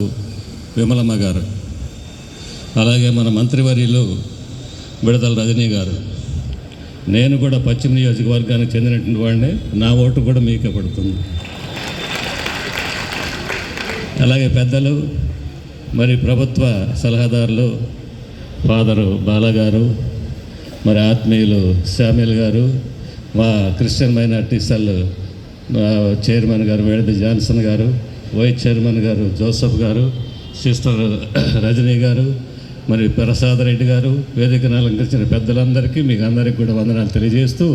విమలమ్మ గారు, అలాగే మన మంత్రివర్యులు విడదల రజనీ గారు. నేను కూడా పశ్చిమ నియోజకవర్గానికి చెందినటువంటి వాడిని, నా ఓటు కూడా మీకే పడుతుంది. అలాగే పెద్దలు, మరి ప్రభుత్వ సలహాదారులు ఫాదరు బాలగారు, మరి ఆత్మీయులు శామ్యుల్ గారు, మా క్రిస్టియన్ మైనార్టీ సెల్ చైర్మన్ గారు వేడది జాన్సన్ గారు, వైస్ చైర్మన్ గారు జోసఫ్ గారు, సిస్టర్ రజనీ గారు, మరి ప్రసాద్ రెడ్డి గారు, వేదికను అలంకరించిన పెద్దలందరికీ మీకు అందరికీ కూడా వందనాలు తెలియజేస్తూ,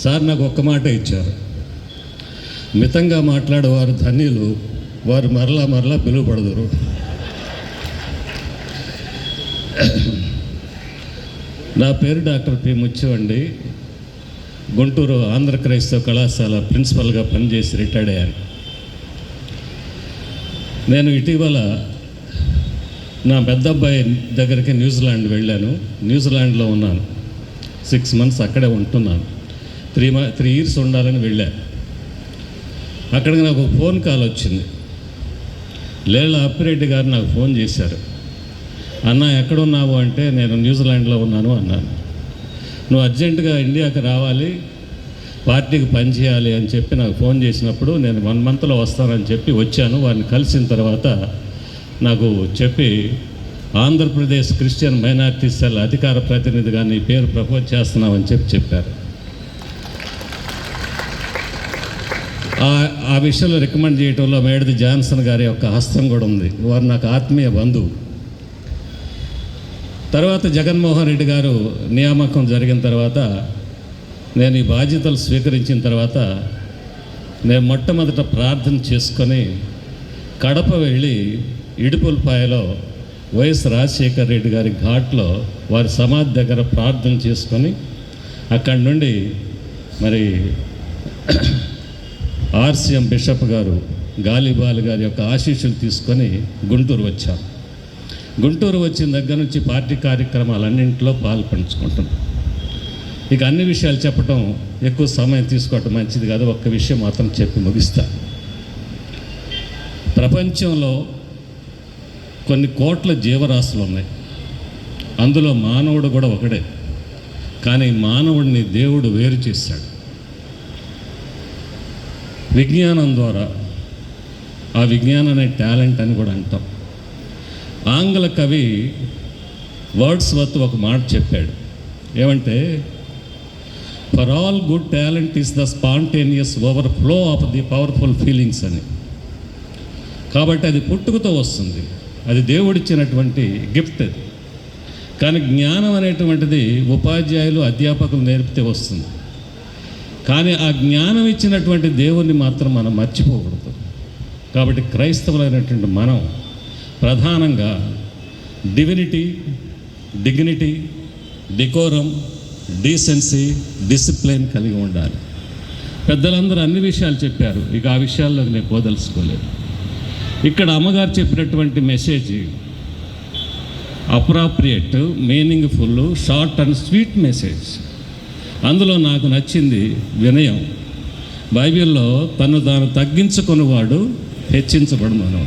సార్ నాకు ఒక్క మాట ఇచ్చారు, మితంగా మాట్లాడేవారు ధన్యులు, వారు మరలా పిలువబడదురు. నా పేరు డాక్టర్ పి ముత్యం అండి. గుంటూరు ఆంధ్ర క్రైస్తవ కళాశాల ప్రిన్సిపల్గా పనిచేసి రిటైర్డ్ అయ్యాను. నేను ఇటీవల నా పెద్ద అబ్బాయి దగ్గరికి న్యూజిలాండ్ వెళ్ళాను. న్యూజిలాండ్లో ఉన్నాను, 6 months అక్కడే ఉంటున్నాను. 3 years ఉండాలని వెళ్ళాను. అక్కడికి నాకు ఫోన్ కాల్ వచ్చింది. లేళ్ళ అప్పిరెడ్డి గారు నాకు ఫోన్ చేశారు. అన్న ఎక్కడున్నావు అంటే, నేను న్యూజిలాండ్లో ఉన్నాను అన్నాను. నువ్వు అర్జెంటుగా ఇండియాకి రావాలి, పార్టీకి పనిచేయాలి అని చెప్పి నాకు ఫోన్ చేసినప్పుడు నేను 1 monthలో వస్తానని చెప్పి వచ్చాను. వారిని కలిసిన తర్వాత నాకు చెప్పి, ఆంధ్రప్రదేశ్ క్రిస్టియన్ మైనార్టీ సెల్ అధికార ప్రతినిధిగా నీ పేరు ప్రపోజ్ చేస్తున్నామని చెప్పారు. ఆ విషయంలో రికమెండ్ చేయడంలో మేడది జాన్సన్ గారి యొక్క హస్తం కూడా ఉంది. వారు నాకు ఆత్మీయ బంధువు. తర్వాత జగన్మోహన్ రెడ్డి గారు నియామకం జరిగిన తర్వాత, నేను ఈ బాధ్యతలు స్వీకరించిన తర్వాత, నేను మొట్టమొదట ప్రార్థన చేసుకొని కడప వెళ్ళి ఇడుపులపాయలో వైఎస్ రాజశేఖర్ రెడ్డి గారి ఘాట్లో వారి సమాధి దగ్గర ప్రార్థన చేసుకొని, అక్కడి నుండి మరి ఆర్సీఎం బిషప్ గారు గాలిబాల్ గారి యొక్క ఆశీస్సులు తీసుకొని గుంటూరు వచ్చాం. గుంటూరు వచ్చిన దగ్గర నుంచి పార్టీ కార్యక్రమాలన్నింటిలో పాల్పంచుకుంటున్నాం. ఇక అన్ని విషయాలు చెప్పటం ఎక్కువ సమయం తీసుకోవటం మంచిది కాదు. ఒక్క విషయం మాత్రం చెప్పి ముగిస్తా. ప్రపంచంలో కొన్ని కోట్ల జీవరాశులు ఉన్నాయి, అందులో మానవుడు కూడా ఒకడే. కానీ మానవుడిని దేవుడు వేరు చేశాడు విజ్ఞానం ద్వారా. ఆ విజ్ఞానాన్ని టాలెంట్ అని కూడా అంటాం. ఆంగ్ల కవి వర్డ్స్వర్త్ ఒక మాట చెప్పాడు. ఏమంటే, for all good talent is the spontaneous overflow of the powerful feelings అని. కాబట్టి అది పుట్టుకతో వస్తుంది, అది దేవుడిచ్చినటువంటి గిఫ్ట్ అది. కానీ జ్ఞానం అనేటువంటిది ఉపాధ్యాయులు అధ్యాపకులు నేర్పితే వస్తుంది. కానీ ఆ జ్ఞానం ఇచ్చినటువంటి దేవుణ్ణి మాత్రం మనం మర్చిపోకూడదు. కాబట్టి క్రైస్తవులైనటువంటి మనం ప్రధానంగా డివినిటీ, డిగ్నిటీ, డికోరం, డీసెన్సీ, డిసిప్లిన్ కలిగి ఉండాలి. పెద్దలందరూ అన్ని విషయాలు చెప్పారు, ఇక ఆ విషయాల్లోకి నేను పోదలుచుకోలేదు. ఇక్కడ అమ్మగారు చెప్పినటువంటి message appropriate, meaningful, short and sweet message. అందులో నాకు నచ్చింది వినయం. బైబిల్లో తను తాను తగ్గించుకునేవాడు హెచ్చించబడమని.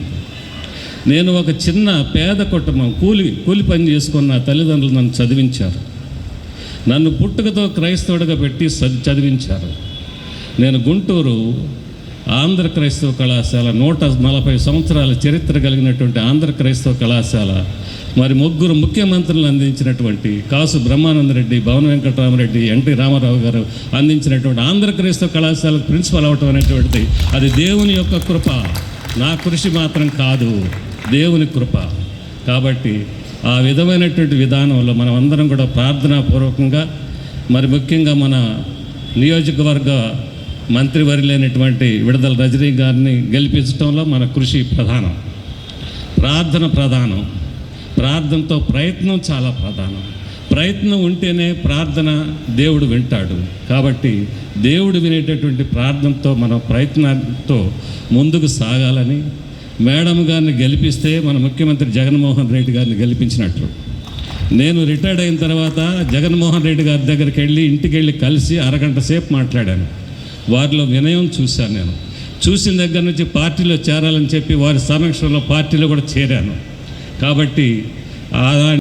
నేను ఒక చిన్న పేద కుటుంబం, కూలి పని చేసుకున్న తల్లిదండ్రులు నన్ను చదివించారు. నన్ను పుట్టుకతో క్రైస్తవుడిగా పెట్టి చదివించారు. నేను గుంటూరు ఆంధ్ర క్రైస్తవ కళాశాల 140 సంవత్సరాల చరిత్ర కలిగినటువంటి ఆంధ్ర క్రైస్తవ కళాశాల, మరి 3 ముఖ్యమంత్రులు అందించినటువంటి కాసు బ్రహ్మానందరెడ్డి, భవన వెంకటరామరెడ్డి, ఎన్టీ రామారావు గారు అందించినటువంటి ఆంధ్ర క్రైస్తవ కళాశాలకు ప్రిన్సిపల్ అవటం అనేటువంటిది అది దేవుని యొక్క కృప. నా కృషి మాత్రం కాదు, దేవుని కృప. కాబట్టి ఆ విధమైనటువంటి విధానంలో మనం అందరం కూడా ప్రార్థనాపూర్వకంగా, మరి ముఖ్యంగా మన నియోజకవర్గ మంత్రివర్యులైనటువంటి విడదల రజనీ గారిని గెలిపించడంలో మన కృషి ప్రధానం, ప్రార్థన ప్రధానం. ప్రార్థనతో ప్రయత్నం చాలా ప్రధానం. ప్రయత్నం ఉంటేనే ప్రార్థన దేవుడు వింటాడు. కాబట్టి దేవుడు వినేటటువంటి ప్రార్థనతో మన ప్రయత్నంతో ముందుకు సాగాలని, మేడం గారిని గెలిపిస్తే మన ముఖ్యమంత్రి జగన్మోహన్ రెడ్డి గారిని గెలిపించినట్లు. నేను రిటైర్డ్ అయిన తర్వాత జగన్మోహన్ రెడ్డి గారి దగ్గరికి వెళ్ళి ఇంటికి వెళ్ళి కలిసి అరగంట సేపు మాట్లాడాను. వారిలో వినయం చూశాను నేను. చూసిన దగ్గర నుంచి పార్టీలో చేరాలని చెప్పి వారి సమక్షంలో పార్టీలో కూడా చేరాను. కాబట్టి